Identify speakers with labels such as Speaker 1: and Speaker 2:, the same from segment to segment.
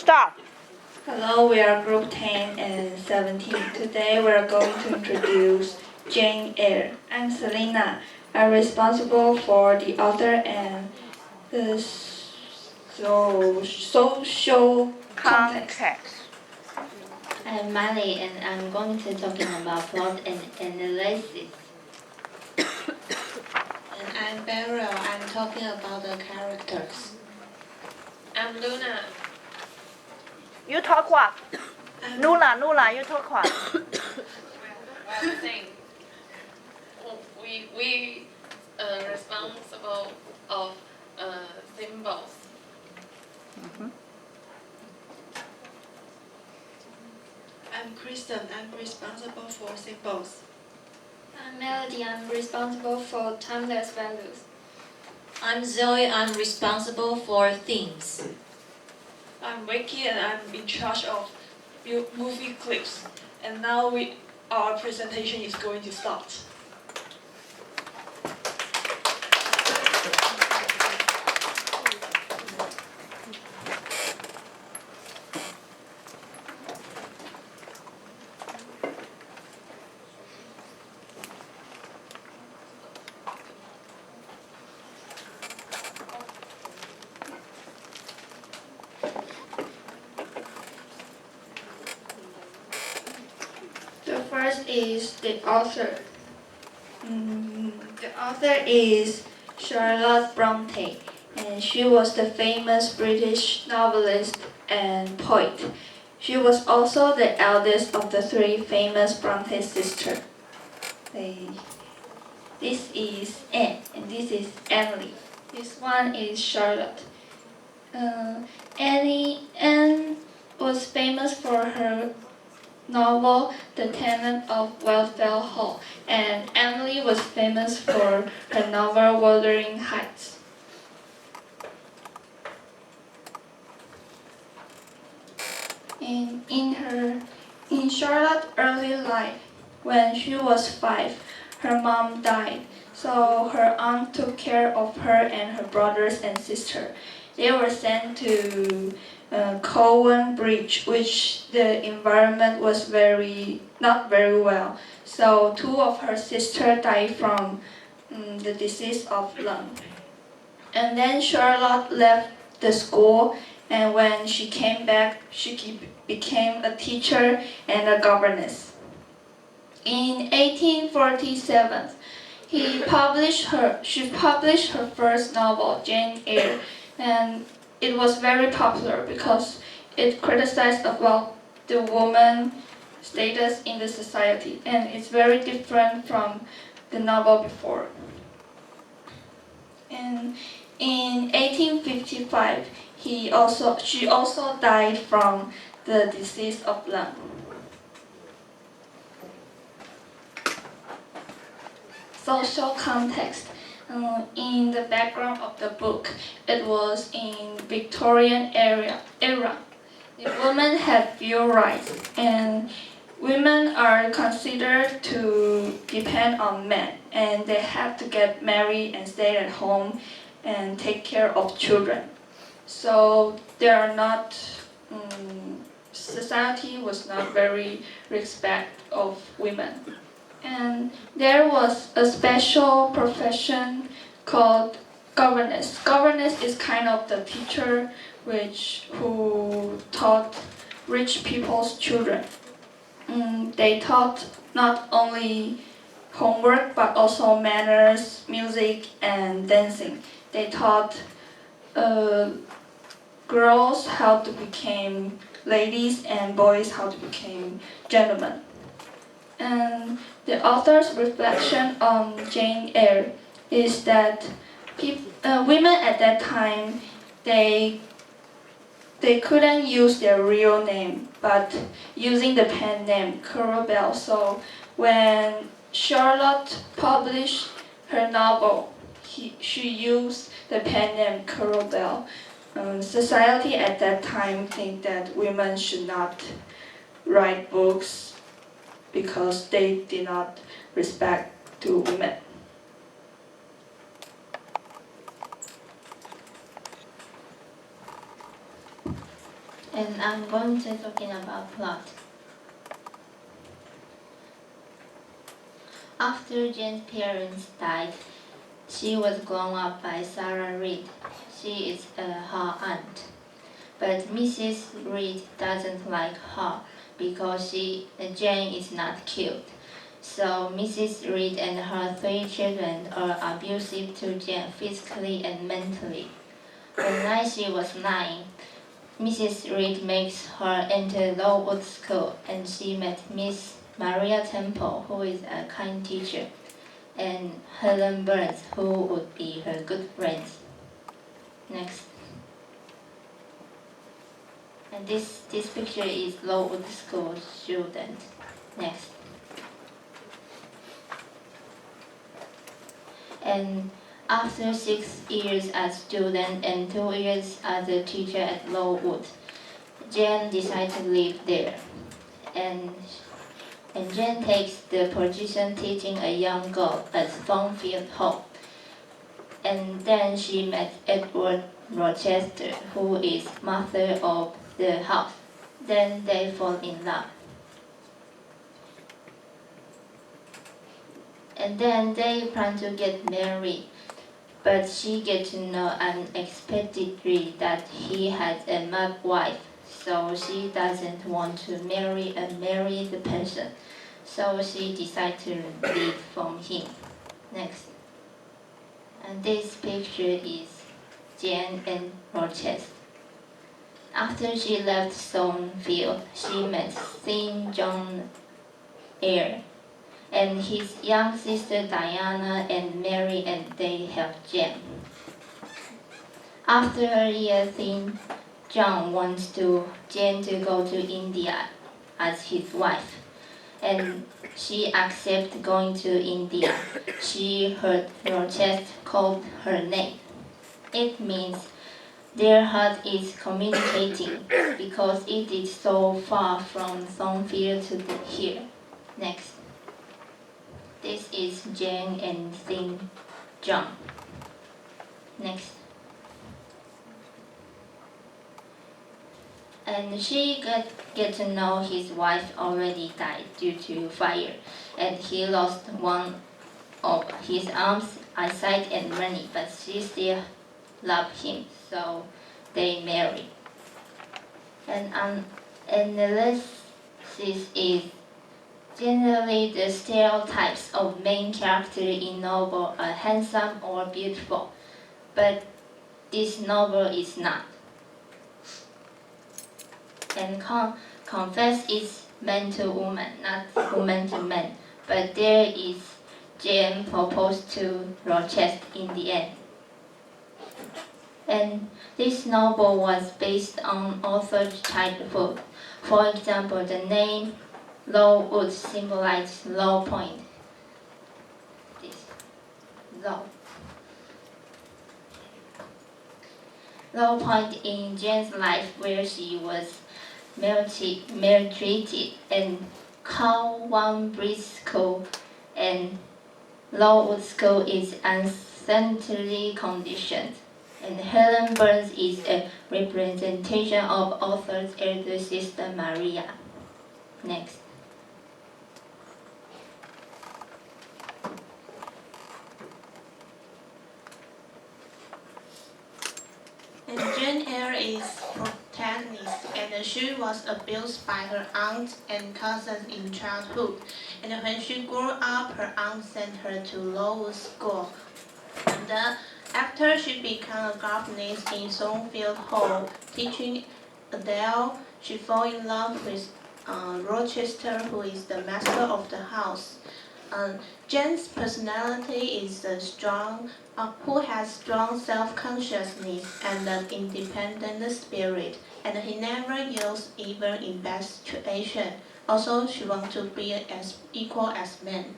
Speaker 1: Start.
Speaker 2: Hello, we are group 10 and 17. Today we are going to introduce Jane Eyre. I'm Selena. I'm responsible for the author and the social context.
Speaker 3: I'm Miley and I'm going to talking about plot and analysis.
Speaker 4: And I'm Beryl. I'm talking about the characters.
Speaker 5: I'm Luna.
Speaker 1: You talk what? Nula, you talk what?
Speaker 5: Well, thing. We responsible of symbols.
Speaker 4: I'm Kristen. I'm responsible for symbols.
Speaker 6: I'm Melody. I'm responsible for timeless values.
Speaker 3: I'm Zoe. I'm responsible for themes.
Speaker 7: I'm Vicky and I'm in charge of movie clips. And now our presentation is going to start.
Speaker 2: The first is the author. The author is Charlotte Bronte, and she was the famous British novelist and poet. She was also the eldest of the three famous Bronte sisters. This is Anne, and this is Emily. This one is Charlotte. Anne was famous for her novel The Tenant of Welfare Hall, and Emily was famous for her novel Wuthering Heights. In Charlotte's early life, when she was 5, her mom died, so her aunt took care of her and her brothers and sister. They were sent to Cowan Bridge, which the environment was not very well. So 2 of her sisters died from the disease of lung. And then Charlotte left the school, and when she came back, she became a teacher and a governess. In 1847, she published her first novel, Jane Eyre, and it was very popular because it criticized about the woman's status in the society, and it's very different from the novel before. And in 1855, she also died from the disease of lung. Social context. In the background of the book, it was in Victorian era. The women had few rights, and women are considered to depend on men, and they have to get married and stay at home and take care of children. So society was not very respect of women. And there was a special profession called governess. Governess is kind of the teacher who taught rich people's children. They taught not only homework but also manners, music, and dancing. They taught girls how to become ladies and boys how to become gentlemen. And the author's reflection on Jane Eyre is that women at that time, they couldn't use their real name, but using the pen name Bell. So when Charlotte published her novel, she used the pen name Bell. Society at that time think that women should not write books because they did not respect to women.
Speaker 3: And I'm going to talking about plot. After Jane's parents died, she was grown up by Sarah Reed. She is her aunt. But Mrs. Reed doesn't like her because Jane is not cute. So Mrs. Reed and her 3 children are abusive to Jane physically and mentally. When she was 9, Mrs. Reed makes her enter Lowood School, and she met Miss Maria Temple, who is a kind teacher, and Helen Burns, who would be her good friend. Next. And this picture is Lowood School student. Next. And after 6 years as student and 2 years as a teacher at Lowood, Jane decided to live there. And Jane takes the position teaching a young girl at Thornfield Hall. And then she met Edward Rochester, who is master of the house. Then they fall in love. And then they plan to get married, but she gets to know unexpectedly that he has a mad wife, so she doesn't want to marry a married person, so she decides to leave from him. Next. And this picture is Jane and Rochester. After she left Thornfield, she met St. John Eyre and his young sister Diana and Mary, and they have Jane. After a year, St. John wants Jane to go to India as his wife, and she accepts going to India. She heard Rochester called her name. It means their heart is communicating because it is so far from Thornfield to here. Next. This is Jane and St. John. Next. And she get to know his wife already died due to fire, and he lost one of his arms, eyesight, and money, but she still loved him, so they marry. And analysis is generally the stereotypes of main character in novel are handsome or beautiful, but this novel is not. And confess is man to woman, not woman to man, but there is Jane proposed to Rochester in the end. And this novel was based on author's childhood. For example, the name Lowood symbolizes low point. This low. Low point in Jane's life where she was maltreated and Cowan School and Lowood School is unsanitary conditions. And Helen Burns is a representation of author's elder sister Maria. Next.
Speaker 4: And Jane Eyre is protagonist, and she was abused by her aunt and cousins in childhood. And when she grew up, her aunt sent her to Lowood School. And after she became a governess in Thornfield Hall, teaching Adele, she fell in love with Rochester, who is the master of the house. Jane's personality is strong, who has strong self-consciousness and an independent spirit, and he never yells even in bad situation. Also, she wants to be as equal as men.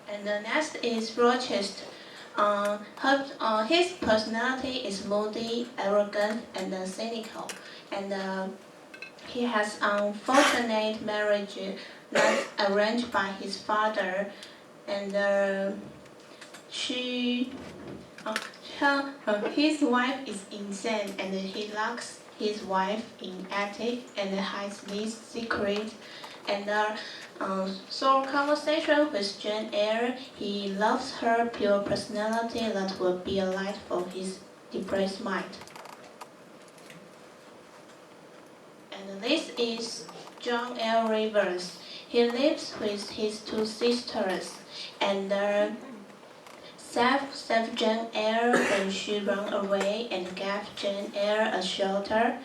Speaker 4: And the next is Rochester. His personality is moody, arrogant, and cynical, and he has unfortunate marriage not arranged by his father, and his wife is insane, and he locks his wife in attic and hides this secret. And so conversation with Jane Eyre, he loves her pure personality that will be a light for his depressed mind. And this is John L. Rivers. He lives with his two sisters and saved Jane Eyre when she ran away and gave Jane Eyre a shelter.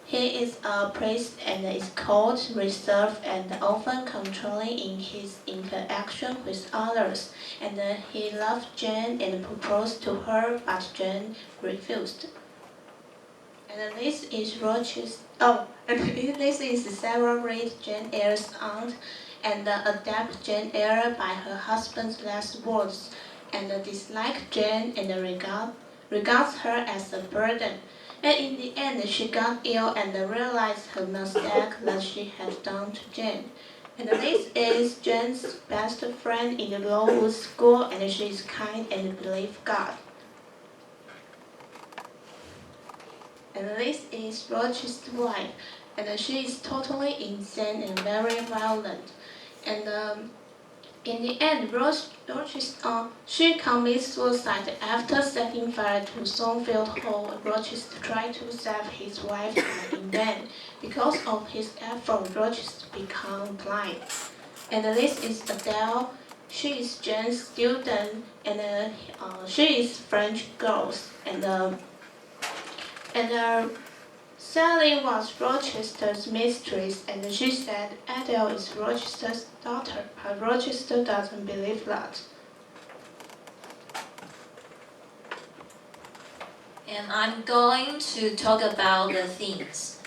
Speaker 4: He is a priest and is cold, reserved, and often controlling in his interaction with others. And he loved Jane and proposed to her, but Jane refused. And this is Rochester. And this is Sarah Reed, Jane Eyre's aunt, and adapt Jane Eyre by her husband's last words, and dislike Jane and regards her as a burden. And in the end, she got ill and realized her mistake that she had done to Jane. And this is Jane's best friend in the Lowood School, and she is kind and believes God. And this is Rochester's wife, and she is totally insane and very violent. And in the end, Rochester she commits suicide after setting fire to Thornfield Hall. Rochester tried to save his wife in vain. Because of his effort, Rochester became blind. And this is Adele. She is Jane's student, and she is French girl. And Sally was Rochester's mistress, and she said Adele is Rochester's daughter, but Rochester doesn't believe that.
Speaker 8: And I'm going to talk about the themes.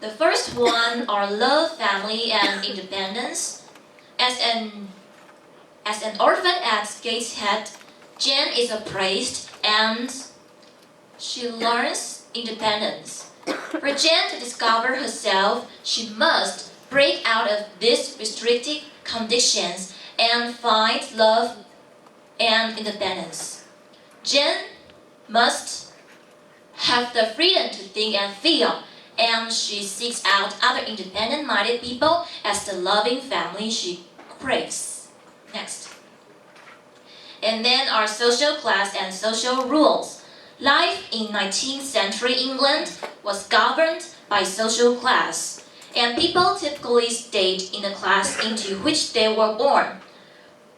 Speaker 8: The first one are love, family, and independence. As an orphan at Gateshead, Jane is a priest and she learns independence. For Jane to discover herself, she must break out of these restrictive conditions and find love and independence. Jane must have the freedom to think and feel, and she seeks out other independent-minded people as the loving family she craves. Next. And then our social class and social rules. Life in 19th century England was governed by social class, and people typically stayed in the class into which they were born.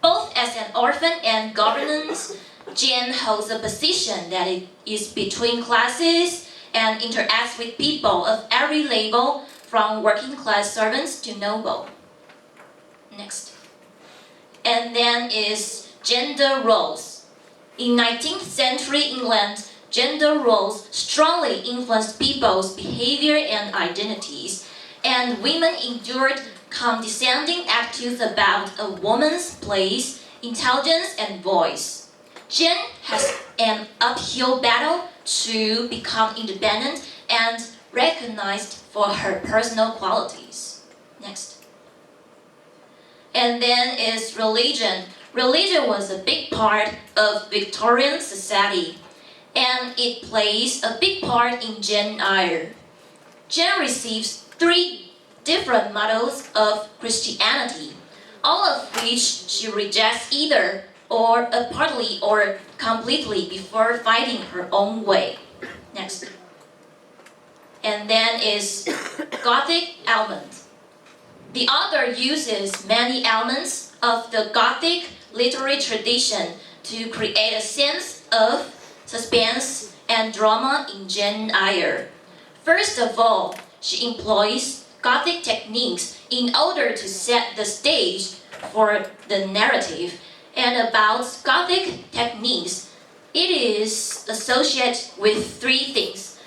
Speaker 8: Both as an orphan and governess, Jane holds a position that is between classes and interacts with people of every level, from working class servants to noble. Next. And then is gender roles. In 19th century England, gender roles strongly influenced people's behavior and identities, and women endured condescending attitudes about a woman's place, intelligence, and voice. Jane has an uphill battle to become independent and recognized for her personal qualities. Next. And then is religion. Religion was a big part of Victorian society, and it plays a big part in Jane Eyre. Jane receives 3 different models of Christianity, all of which she rejects either or partly or completely before finding her own way. Next. And then is Gothic element. The author uses many elements of the Gothic literary tradition to create a sense of suspense and drama in Jane Eyre. First of all, she employs Gothic techniques in order to set the stage for the narrative. And about Gothic techniques, it is associated with 3 things,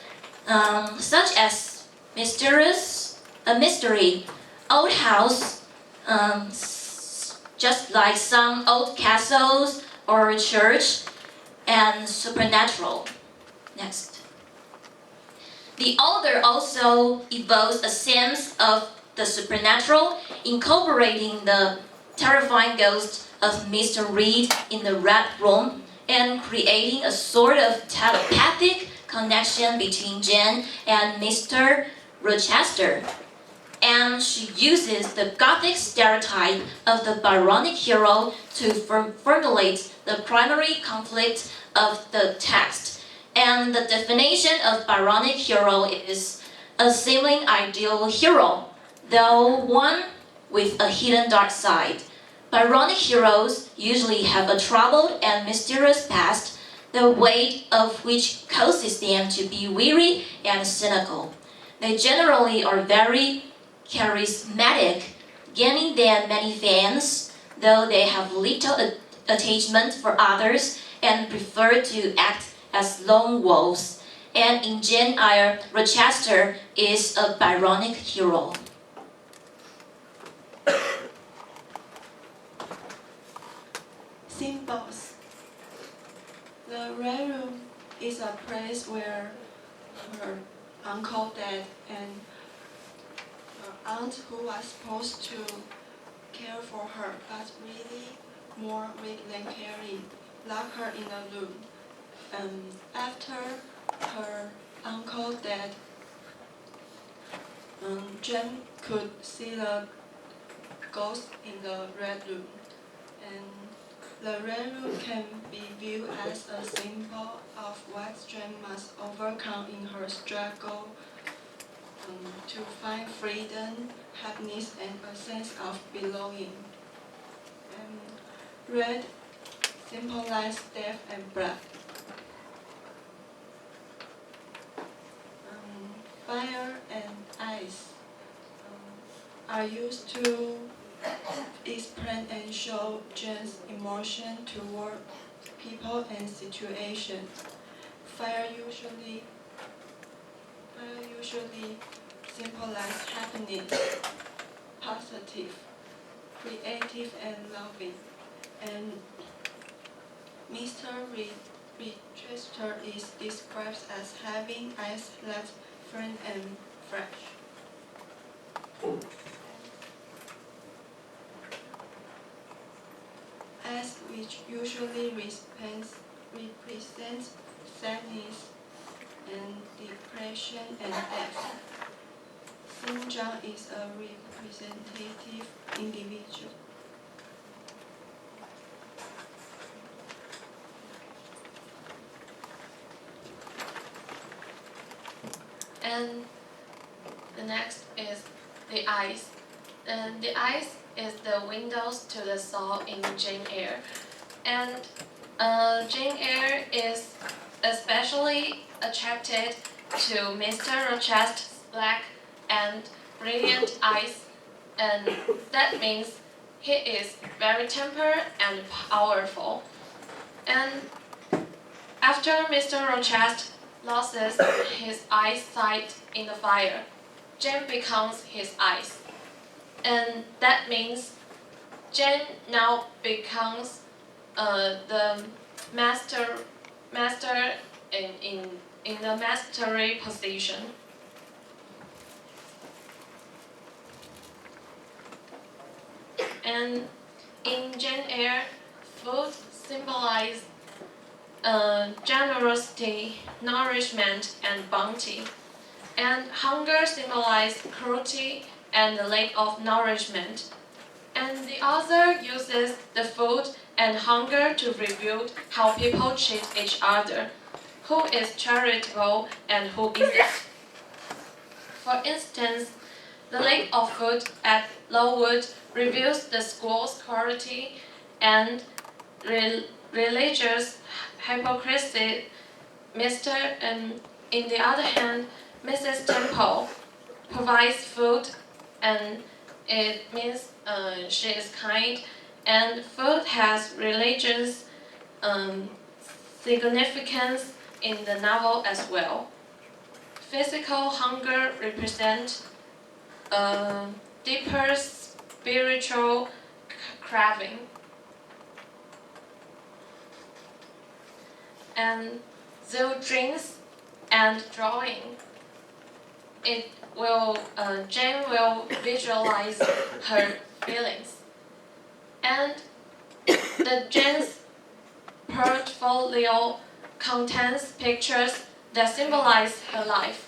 Speaker 8: such as mystery, old house, just like some old castles or church, and supernatural. Next. The author also evokes a sense of the supernatural, incorporating the terrifying ghost of Mr. Reed in the Red Room and creating a sort of telepathic connection between Jane and Mr. Rochester. And she uses the Gothic stereotype of the Byronic hero to formulate the primary conflict of the text. And the definition of Byronic hero is a seeming ideal hero, though one with a hidden dark side. Byronic heroes usually have a troubled and mysterious past, the weight of which causes them to be weary and cynical. They generally are very charismatic, gaining them many fans, though they have little attachment for others and prefer to act as lone wolves. And in Jane Eyre, Rochester is a Byronic hero.
Speaker 2: Symbols. The Red Room is a place where her uncle, dad, and her aunt, who was supposed to care for her, but really more weak than caring, locked her in a room. After her uncle, dad, Jane could see the ghost in the Red Room, and the Red Room can be viewed as a symbol of what Jane must overcome in her struggle to find freedom, happiness, and a sense of belonging. Red symbolizes death and blood. Fire and ice are used to explain and show Jane's emotion toward people and situations. Fire usually symbolizes happiness, positive, creative, and loving. And Mr. Rochester is described as having eyes that friend and fresh. Eyes which usually represents sadness and depression and death. St. John is a representative individual.
Speaker 5: And the next is the eyes. And the eyes is the windows to the soul in Jane Eyre. And Jane Eyre is especially attracted to Mr. Rochester's black and brilliant eyes, and that means he is very tempered and powerful. And after Mr. Rochester loses his eyesight in the fire, Jane becomes his eyes. And that means Jane now becomes the master in the mastery position. And in Jane Eyre, food symbolizes generosity, nourishment, and bounty. And hunger symbolizes cruelty and the lack of nourishment. And the author uses the food and hunger to reveal how people treat each other, who is charitable and who isn't. For instance, the lack of food at Lowood reveals the school's quality and religious hypocrisy. In the other hand, Mrs. Temple provides food, and it means she is kind, and food has religious significance in the novel as well. Physical hunger represents deeper spiritual craving. And through drinks and drawing, Jane will visualize her feelings. And the Jane's portfolio contains pictures that symbolize her life.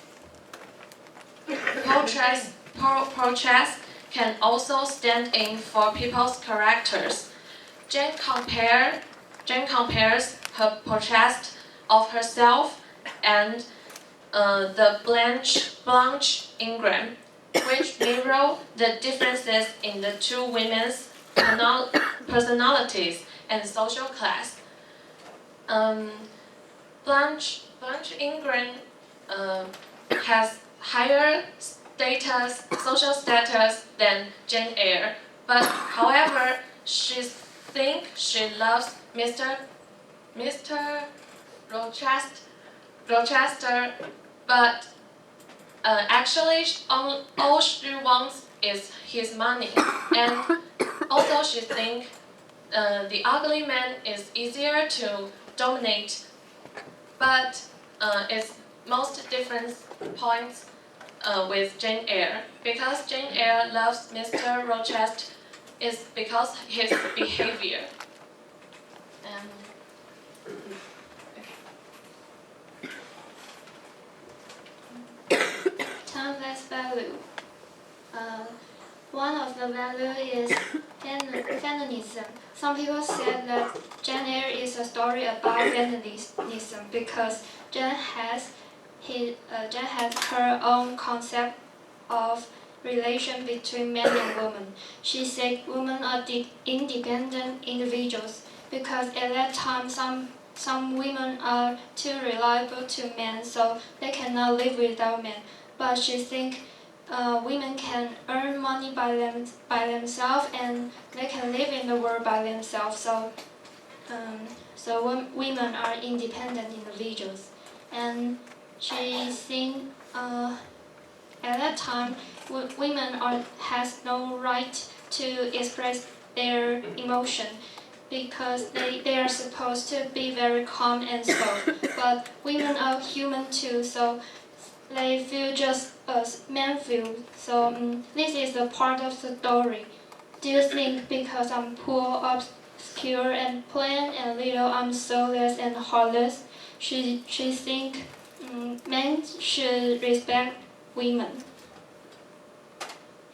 Speaker 5: Portraits can also stand in for people's characters. Jane compares her portrait of herself and the Blanche Ingram, which mirror the differences in the two women's personalities and social class. Blanche Ingram has higher social status than Jane Eyre, but however, she thinks she loves Mr. Rochester, but actually all she wants is his money, and also she thinks the ugly man is easier to dominate, but its most different points with Jane Eyre, because Jane Eyre loves Mr. Rochester is because his behavior.
Speaker 6: Timeless value. One of the value is feminism. Some people said that Jane Eyre is a story about feminism because Jane has her own concept of relation between men and women. She said women are independent individuals because at that time some women are too reliable to men, so they cannot live without men. But she thinks women can earn money by themselves and they can live in the world by themselves. So women are independent individuals, and she thinks at that time women has no right to express their emotion because they are supposed to be very calm and slow. But women are human too, so they feel just as men feel. So this is the part of the story. Do you think because I'm poor, obscure, and plain and little, I'm soulless and heartless? She think men should respect women.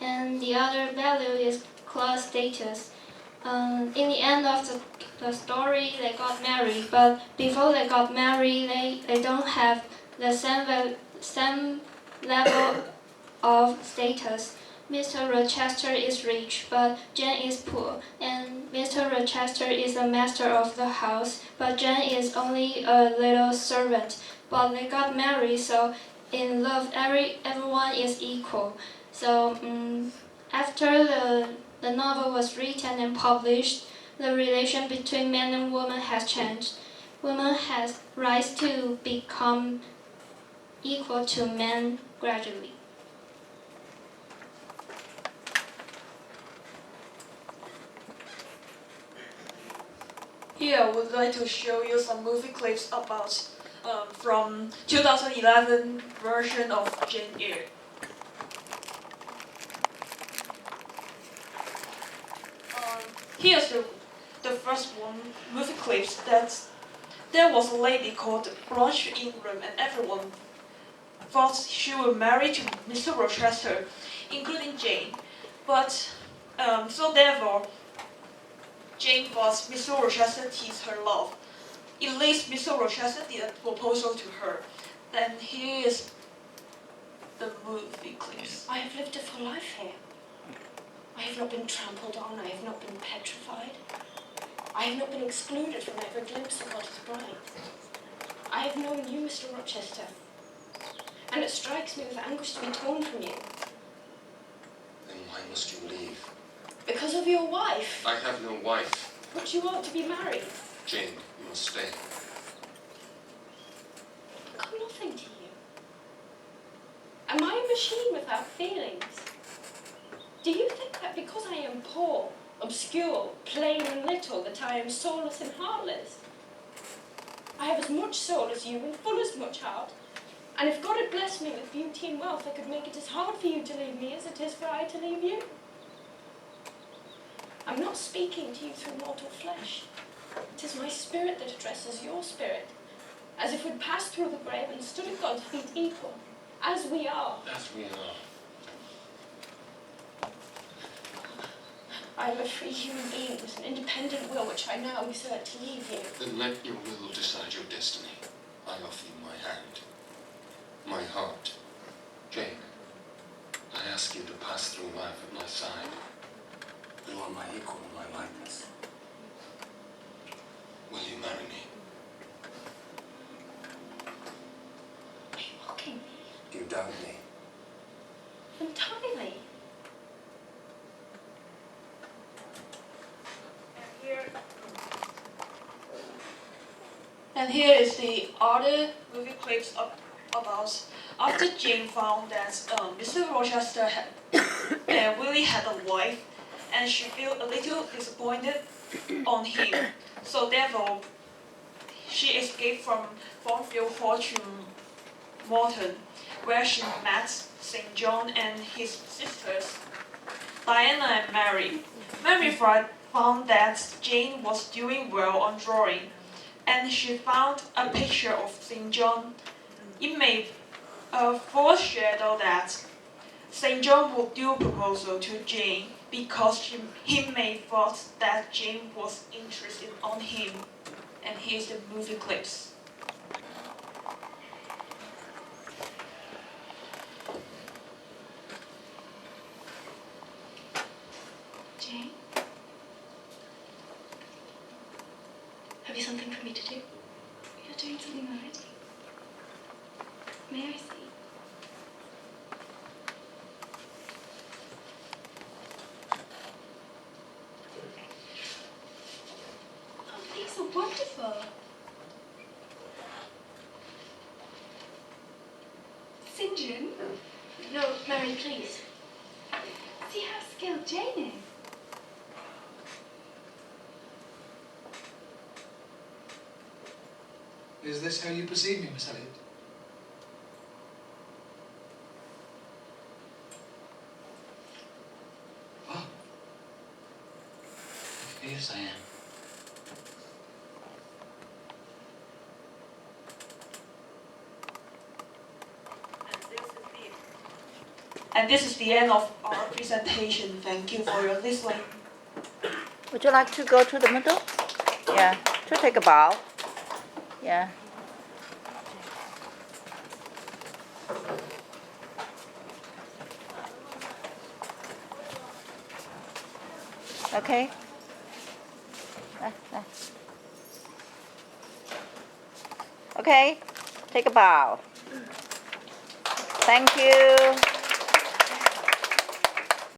Speaker 6: And the other value is class status. In the end of the story, they got married, but before they got married, they don't have the same level of status. Mr. Rochester is rich, but Jane is poor, and Mr. Rochester is the master of the house, but Jane is only a little servant. But they got married, so in love, everyone is equal. So after the novel was written and published, the relation between men and women has changed. Women has rise to become equal to men gradually.
Speaker 7: Here I would like to show you some movie clips about from 2011 version of Jane Eyre. Here's the first one movie clips that there was a lady called Blanche Ingram, and everyone thought she would marry to Mr. Rochester, including Jane. But so therefore, Jane thought Mr. Rochester teased her love. At least Mr. Rochester did a proposal to her. Then here is the movie clips.
Speaker 9: I have lived a full life here. I have not been trampled on, I have not been petrified. I have not been excluded from every glimpse of what is bright. I have known you, Mr. Rochester, and it strikes me with anguish to be torn from you.
Speaker 10: Then why must you leave?
Speaker 9: Because of your wife.
Speaker 10: I have no wife.
Speaker 9: But you ought to be married.
Speaker 10: Jane, you must stay.
Speaker 9: I'm nothing to you. Am I a machine without feelings? Do you think that because I am poor, obscure, plain and little, that I am soulless and heartless? I have as much soul as you and full as much heart. And if God had blessed me with beauty and wealth, I could make it as hard for you to leave me as it is for I to leave you. I'm not speaking to you through mortal flesh. It is my spirit that addresses your spirit, as if we'd passed through the grave and stood at God's feet equal, as we are.
Speaker 10: As we are.
Speaker 9: I am a free human being with an independent will which I now exert to leave you.
Speaker 10: Then let your will decide your destiny. I offer you my hand, my heart. Jane, I ask you to pass through life at my side. You are my equal in my likeness. Will you marry me?
Speaker 9: Are you mocking me?
Speaker 10: You doubt me?
Speaker 9: Entirely.
Speaker 7: And here is the other movie clips about after Jane found that Mr. Rochester had really had a wife, and she felt a little disappointed on him. So therefore, she escaped from Thornfield Hall to Morton, where she met St. John and his sisters, Diana and Mary. Mary found that Jane was doing well on drawing, and she found a picture of St. John. It made a foreshadow that St. John would do proposal to Jane because he may thought that Jane was interested on him. And here's the movie clips.
Speaker 11: Jane? Have you something for me to do? You're doing something already. May I see? Oh, these are wonderful. St. John? No, Mary, please. See how skilled Jane is.
Speaker 12: Is this how you perceive me, Miss Elliot? Well, yes, I am.
Speaker 7: And this is the end of our presentation. Thank you for your listening.
Speaker 1: Would you like to go to the middle? Yeah, to take a bow. Yeah. Okay. Okay, take a bow. Thank you.